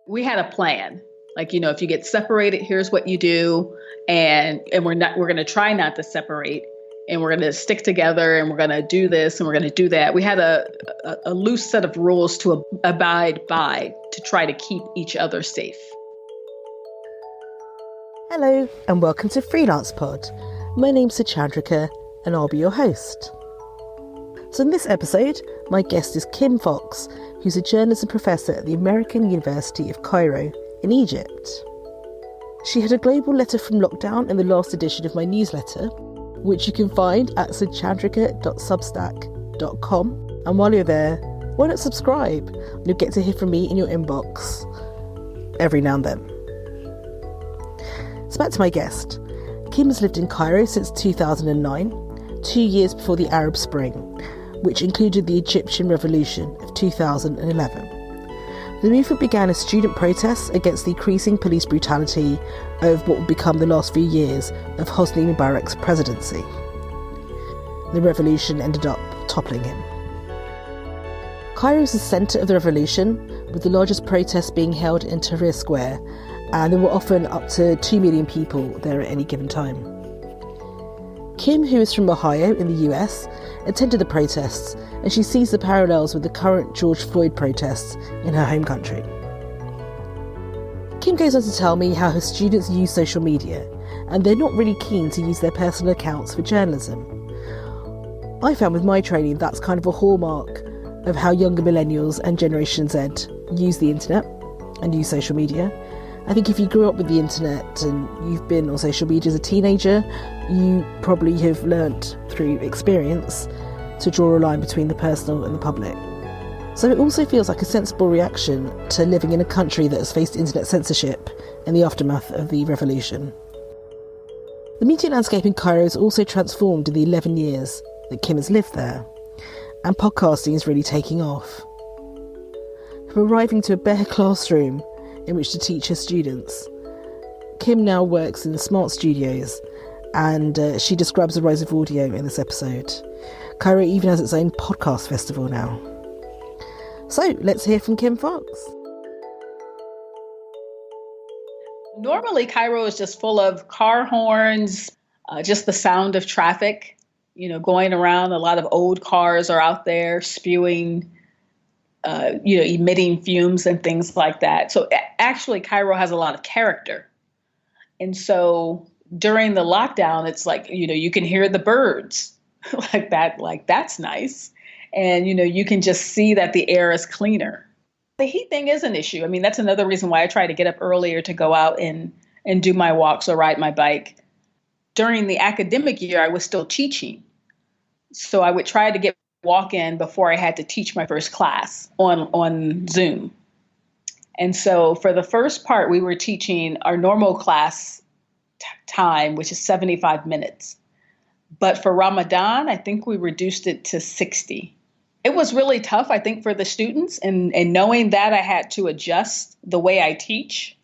We had a plan. Like, if you get separated, here's what you do. And we're going to try not to separate, and we're going to stick together, and we're going to do this and we're going to do that. We had a loose set of rules to abide by to try to keep each other safe. Hello and welcome to Freelance Pod. My name's Suchandrika and I'll be your host. So in this episode, my guest is Kim Fox, who's a journalism professor at the American University of Cairo in Egypt. She had a global letter from lockdown in the last edition of my newsletter, which you can find at suchandrika.substack.com. And while you're there, why not subscribe? You'll get to hear from me in your inbox every now and then. So back to my guest. Kim has lived in Cairo since 2009, 2 years before the Arab Spring, which included the Egyptian Revolution of 2011. The movement began as student protests against the increasing police brutality of what would become the last few years of Hosni Mubarak's presidency. The revolution ended up toppling him. Cairo is the centre of the revolution, with the largest protests being held in Tahrir Square, and there were often up to 2 million people there at any given time. Kim, who is from Ohio in the US, attended the protests, and she sees the parallels with the current George Floyd protests in her home country. Kim goes on to tell me how her students use social media, and they're not really keen to use their personal accounts for journalism. I found with my training that's kind of a hallmark of how younger millennials and Generation Z use the internet and use social media. I think if you grew up with the internet and you've been on social media as a teenager, you probably have learnt through experience to draw a line between the personal and the public. So it also feels like a sensible reaction to living in a country that has faced internet censorship in the aftermath of the revolution. The media landscape in Cairo has also transformed in the 11 years that Kim has lived there, and podcasting is really taking off. From arriving to a bare classroom in which to teach her students, Kim now works in the smart studios, and she describes the rise of audio in this episode. Cairo even has its own podcast festival now. So let's hear from Kim Fox. Normally, Cairo is just full of car horns, just the sound of traffic, going around. A lot of old cars are out there spewing emitting fumes and things like that. So actually, Cairo has a lot of character. And so during the lockdown, it's like, you can hear the birds like that, like that's nice. And, you can just see that the air is cleaner. The heat thing is an issue. I mean, that's another reason why I try to get up earlier to go out and do my walks or ride my bike. During the academic year, I was still teaching. So I would try to get walk in before I had to teach my first class on Zoom. And so for the first part, we were teaching our normal class time, which is 75 minutes. But for Ramadan, I think we reduced it to 60. It was really tough, I think, for the students. And knowing that, I had to adjust the way I teach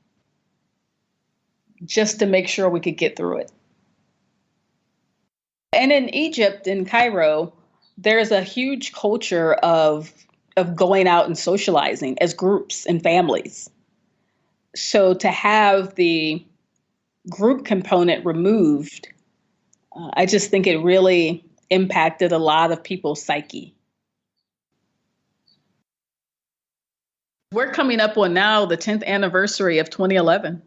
just to make sure we could get through it. And in Egypt, in Cairo, there's a huge culture of going out and socializing as groups and families. So to have the group component removed, I just think it really impacted a lot of people's psyche. We're coming up on now the 10th anniversary of 2011.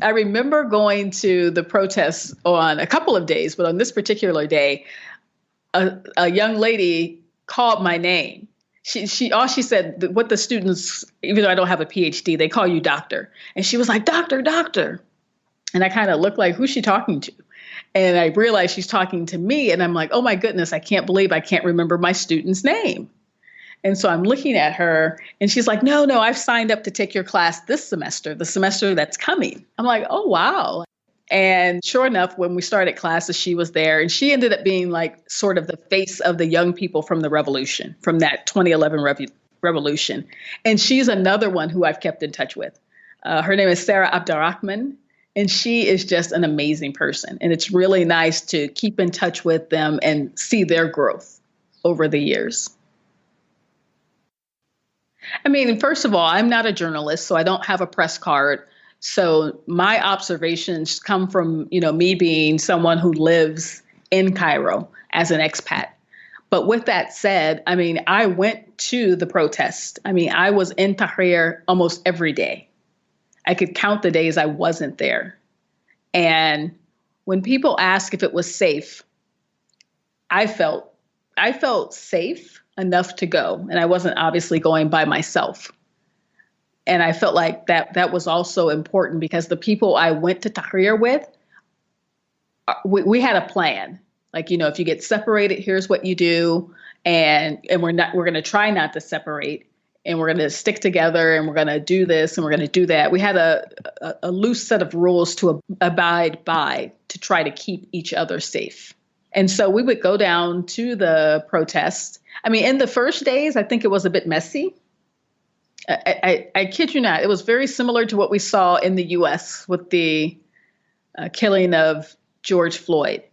I remember going to the protests on a couple of days, but on this particular day, a young lady called my name. She said, what the students, even though I don't have a PhD, they call you doctor. And she was like, doctor, doctor. And I kind of looked like, who's she talking to? And I realized she's talking to me. And I'm like, oh my goodness, I can't believe I can't remember my student's name. And so I'm looking at her and she's like, no, I've signed up to take your class this semester, the semester that's coming. I'm like, oh, wow. And sure enough, when we started classes, she was there, and she ended up being like sort of the face of the young people from the revolution, from that 2011 revolution. And she's another one who I've kept in touch with. Her name is Sarah Abdarrahman, and she is just an amazing person. And it's really nice to keep in touch with them and see their growth over the years. I mean, first of all, I'm not a journalist, so I don't have a press card. So my observations come from, me being someone who lives in Cairo as an expat. But with that said, I mean, I went to the protest. I mean, I was in Tahrir almost every day. I could count the days I wasn't there. And when people ask if it was safe, I felt safe enough to go. And I wasn't obviously going by myself. And I felt like that was also important because the people I went to Tahrir with, we had a plan. Like, if you get separated, here's what you do. And we're going to try not to separate, and we're going to stick together, and we're going to do this and we're going to do that. We had a loose set of rules to abide by to try to keep each other safe. And so we would go down to the protest. I mean, in the first days, I think it was a bit messy. I kid you not. It was very similar to what we saw in the U.S. with the killing of George Floyd,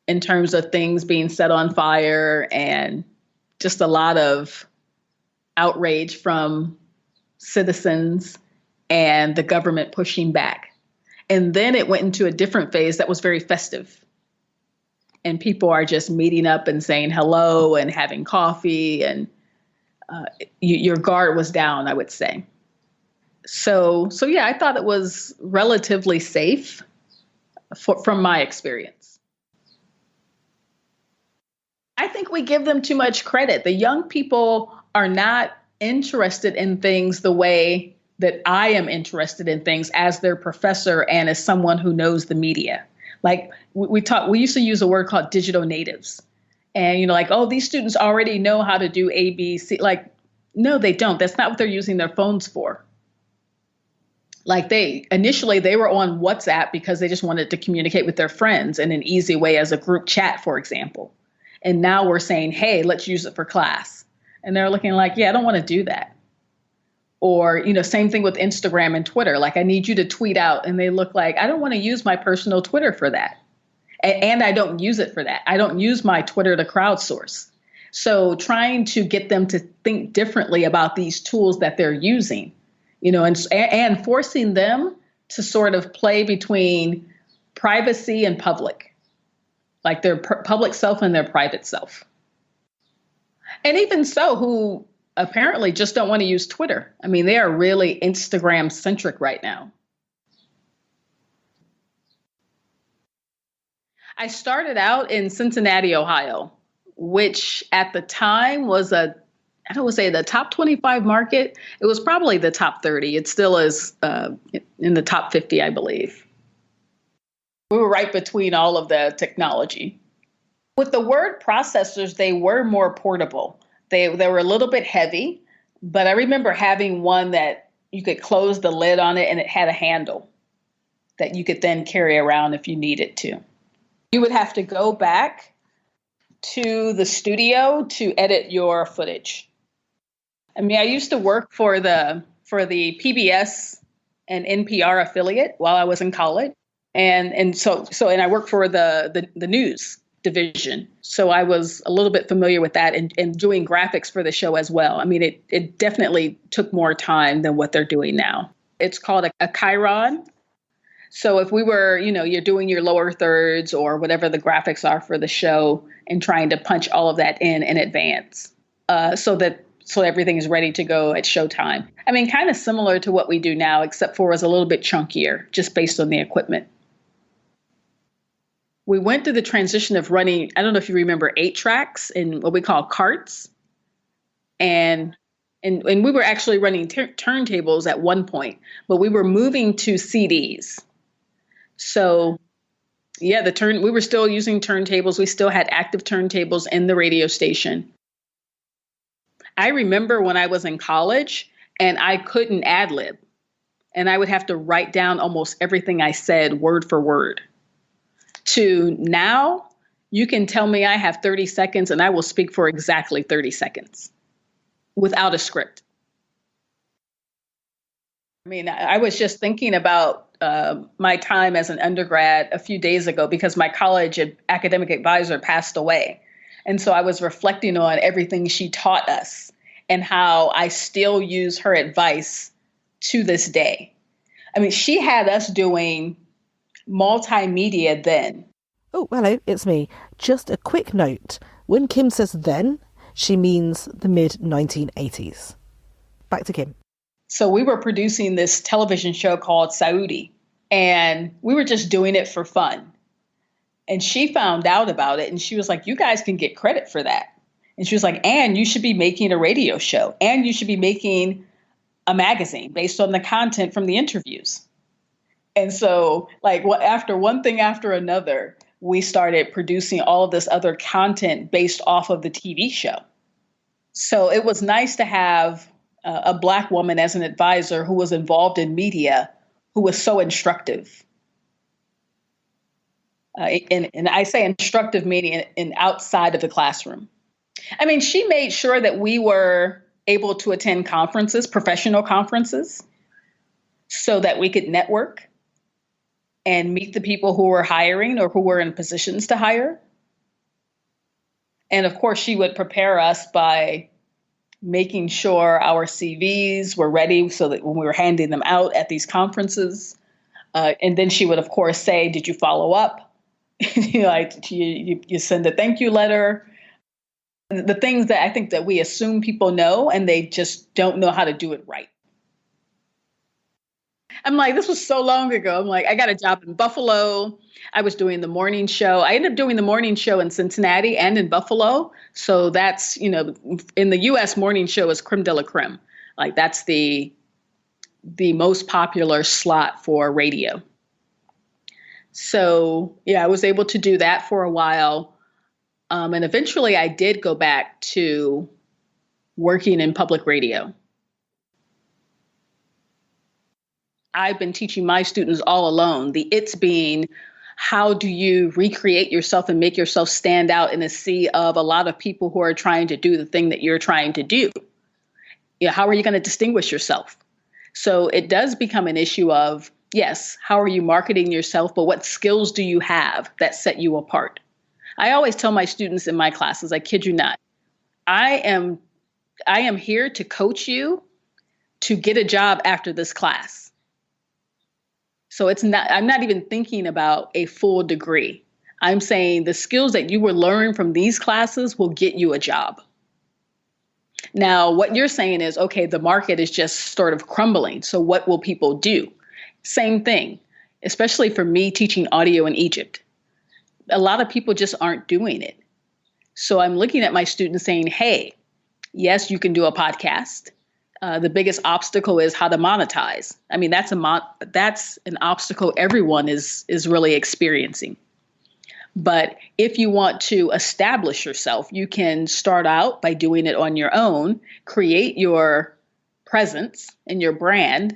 in terms of things being set on fire and just a lot of outrage from citizens and the government pushing back. And then it went into a different phase that was very festive. And people are just meeting up and saying hello and having coffee, and your guard was down, I would say. So yeah, I thought it was relatively safe from my experience. I think we give them too much credit. The young people are not interested in things the way that I am interested in things as their professor and as someone who knows the media. Like we used to use a word called digital natives. And, oh, these students already know how to do A, B, C. Like, no, they don't. That's not what they're using their phones for. Like initially they were on WhatsApp because they just wanted to communicate with their friends in an easy way as a group chat, for example. And now we're saying, hey, let's use it for class. And they're looking like, yeah, I don't want to do that. Or, same thing with Instagram and Twitter. Like, I need you to tweet out. And they look like, I don't want to use my personal Twitter for that. And I don't use it for that. I don't use my Twitter to crowdsource. So trying to get them to think differently about these tools that they're using, and forcing them to sort of play between privacy and public. Like their public self and their private self. And even so, who apparently just don't want to use Twitter. I mean, they are really Instagram centric right now. I started out in Cincinnati, Ohio, which at the time was I don't want to say the top 25 market. It was probably the top 30. It still is in the top 50, I believe. We were right between all of the technology. With the word processors, they were more portable. They were a little bit heavy, but I remember having one that you could close the lid on it and it had a handle that you could then carry around if you needed to. You would have to go back to the studio to edit your footage. I mean, I used to work for the PBS and NPR affiliate while I was in college. And so I worked for the news division. So I was a little bit familiar with that and doing graphics for the show as well. I mean, it definitely took more time than what they're doing now. It's called a chyron. So if we were, you're doing your lower thirds or whatever the graphics are for the show and trying to punch all of that in advance so everything is ready to go at showtime. I mean, kind of similar to what we do now, except for it was a little bit chunkier just based on the equipment. We went through the transition of running, I don't know if you remember, 8 tracks in what we call carts. And we were actually running turntables at one point, but we were moving to CDs. So yeah, we were still using turntables. We still had active turntables in the radio station. I remember when I was in college and I couldn't ad lib, and I would have to write down almost everything I said word for word. To now, you can tell me I have 30 seconds and I will speak for exactly 30 seconds without a script. I mean, I was just thinking about my time as an undergrad a few days ago because my college academic advisor passed away. And so I was reflecting on everything she taught us and how I still use her advice to this day. I mean, she had us doing multimedia then. Oh, hello, it's me. Just a quick note. When Kim says then, she means the mid-1980s. Back to Kim. So we were producing this television show called Saudi, and we were just doing it for fun. And she found out about it, and she was like, you guys can get credit for that. And she was like, and you should be making a radio show, and you should be making a magazine based on the content from the interviews. And so, after one thing after another, we started producing all of this other content based off of the TV show. So it was nice to have a Black woman as an advisor who was involved in media, who was so instructive. And I say instructive meaning in outside of the classroom. I mean, she made sure that we were able to attend conferences, professional conferences, so that we could network and meet the people who were hiring or who were in positions to hire. And of course, she would prepare us by making sure our CVs were ready so that when we were handing them out at these conferences, and then she would, of course, say, did you follow up? You send a thank you letter. The things that I think that we assume people know, and they just don't know how to do it right. I'm like, this was so long ago. I'm like, I got a job in Buffalo. I was doing the morning show. I ended up doing the morning show in Cincinnati and in Buffalo. So that's, in the US, morning show is creme de la creme. Like that's the most popular slot for radio. So yeah, I was able to do that for a while. And eventually I did go back to working in public radio. I've been teaching my students all alone. The it's being, how do you recreate yourself and make yourself stand out in a sea of a lot of people who are trying to do the thing that you're trying to do? How are you going to distinguish yourself? So it does become an issue of, yes, how are you marketing yourself, but what skills do you have that set you apart? I always tell my students in my classes, I kid you not, I am here to coach you to get a job after this class. So I'm not even thinking about a full degree. I'm saying the skills that you will learn from these classes will get you a job. Now, what you're saying is, okay, the market is just sort of crumbling. So what will people do? Same thing, especially for me teaching audio in Egypt. A lot of people just aren't doing it. So I'm looking at my students saying, hey, yes, you can do a podcast. The biggest obstacle is how to monetize. I mean, that's an obstacle everyone is really experiencing. But if you want to establish yourself, you can start out by doing it on your own, create your presence and your brand,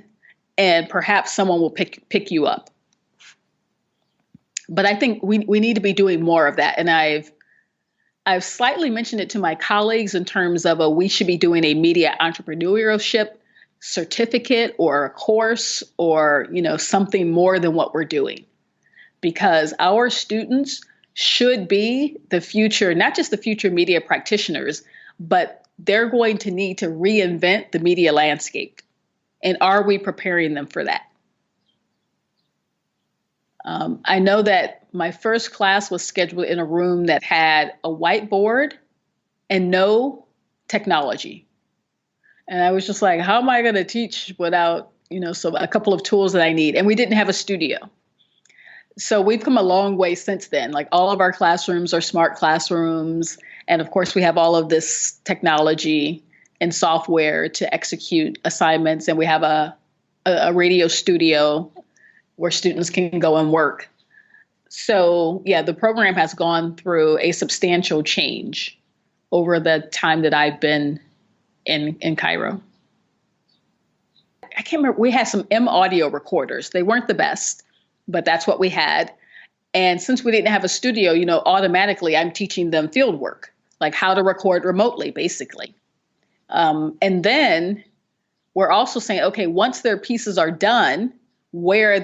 and perhaps someone will pick you up. But I think we need to be doing more of that. And I've slightly mentioned it to my colleagues in terms of we should be doing a media entrepreneurship certificate or a course or, something more than what we're doing. Because our students should be the future, not just the future media practitioners, but they're going to need to reinvent the media landscape. And are we preparing them for that? I know that my first class was scheduled in a room that had a whiteboard and no technology. And I was just like, how am I going to teach without, a couple of tools that I need? And we didn't have a studio. So we've come a long way since then. Like all of our classrooms are smart classrooms. And of course, we have all of this technology and software to execute assignments. And we have a radio studio where students can go and work. So yeah, the program has gone through a substantial change over the time that I've been in Cairo. I can't remember, we had some M audio recorders. They weren't the best, but that's what we had. And since we didn't have a studio, automatically I'm teaching them field work, like how to record remotely, basically. And then we're also saying, okay, once their pieces are done, where are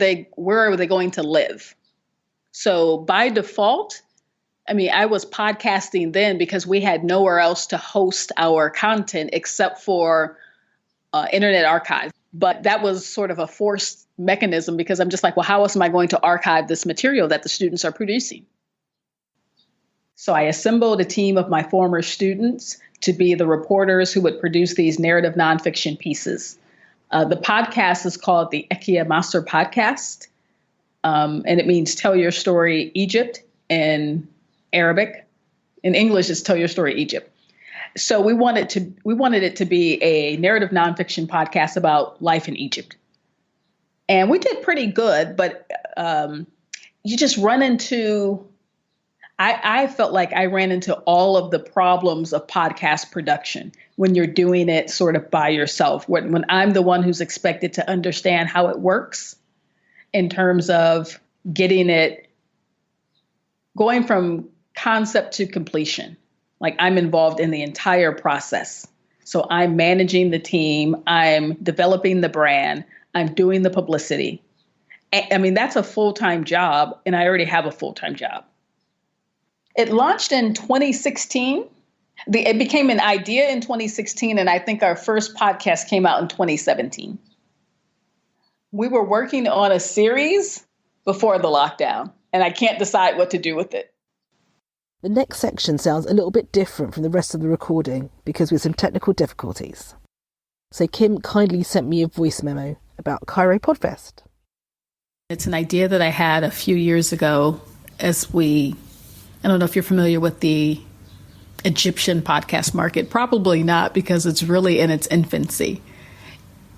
they going to live? So by default, I mean, I was podcasting then because we had nowhere else to host our content except for Internet Archive. But that was sort of a forced mechanism because I'm just like, well, how else am I going to archive this material that the students are producing? So I assembled a team of my former students to be the reporters who would produce these narrative nonfiction pieces. The podcast is called the Ekia Master Podcast, and it means Tell Your Story Egypt in Arabic. In English, it's Tell Your Story Egypt. So we wanted it to be a narrative nonfiction podcast about life in Egypt. And we did pretty good, but you just run into, I felt like I ran into all of the problems of podcast production when you're doing it sort of by yourself. When I'm the one who's expected to understand how it works in terms of getting it going from concept to completion. Like I'm involved in the entire process. So I'm managing the team. I'm developing the brand. I'm doing the publicity. I mean, that's a full-time job, and I already have a full-time job. It launched in 2016. It became an idea in 2016, and I think our first podcast came out in 2017. We were working on a series before the lockdown, and I can't decide what to do with it. The next section sounds a little bit different from the rest of the recording because we had some technical difficulties. So Kim kindly sent me a voice memo about Cairo Podfest. It's an idea that I had a few years ago I don't know if you're familiar with the Egyptian podcast market. Probably not, because it's really in its infancy.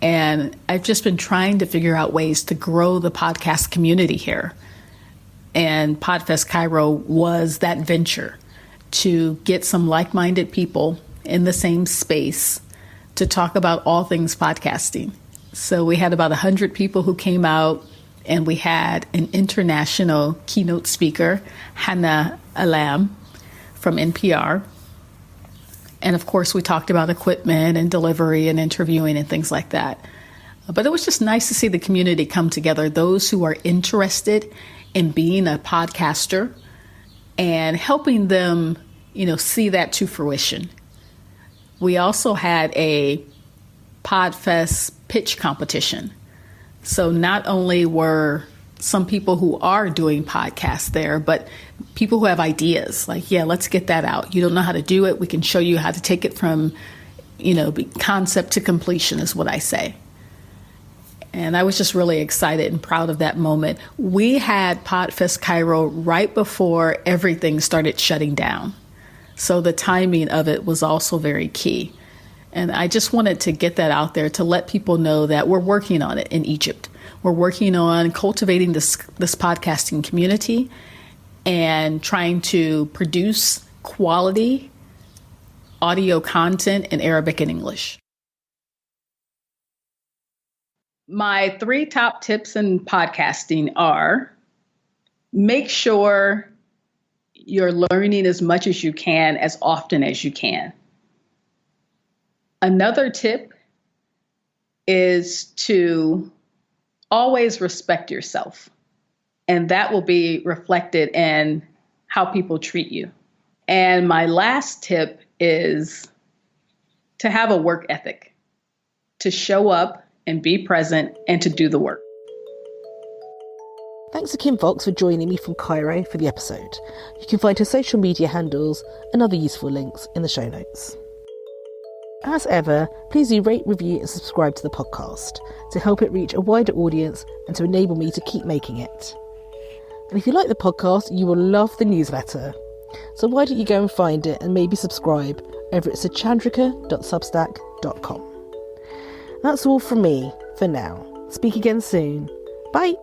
And I've just been trying to figure out ways to grow the podcast community here. And Podfest Cairo was that venture to get some like-minded people in the same space to talk about all things podcasting. So we had about 100 people who came out, and we had an international keynote speaker, Hannah Alam from NPR. And of course, we talked about equipment and delivery and interviewing and things like that. But it was just nice to see the community come together, those who are interested in being a podcaster and helping them, see that to fruition. We also had a Podfest pitch competition. So not only were some people who are doing podcasts there, but people who have ideas like, yeah, let's get that out. You don't know how to do it. We can show you how to take it from, concept to completion is what I say. And I was just really excited and proud of that moment. We had Podfest Cairo right before everything started shutting down. So the timing of it was also very key. And I just wanted to get that out there to let people know that we're working on it in Egypt. We're working on cultivating this podcasting community and trying to produce quality audio content in Arabic and English. My 3 top tips in podcasting are: make sure you're learning as much as you can, as often as you can. Another tip is to always respect yourself, and that will be reflected in how people treat you. And my last tip is to have a work ethic, to show up and be present and to do the work. Thanks to Kim Fox for joining me from Cairo for the episode. You can find her social media handles and other useful links in the show notes. As ever, please do rate, review and subscribe to the podcast to help it reach a wider audience and to enable me to keep making it. And if you like the podcast, you will love the newsletter. So why don't you go and find it and maybe subscribe over at suchandrika.substack.com. That's all from me for now. Speak again soon. Bye.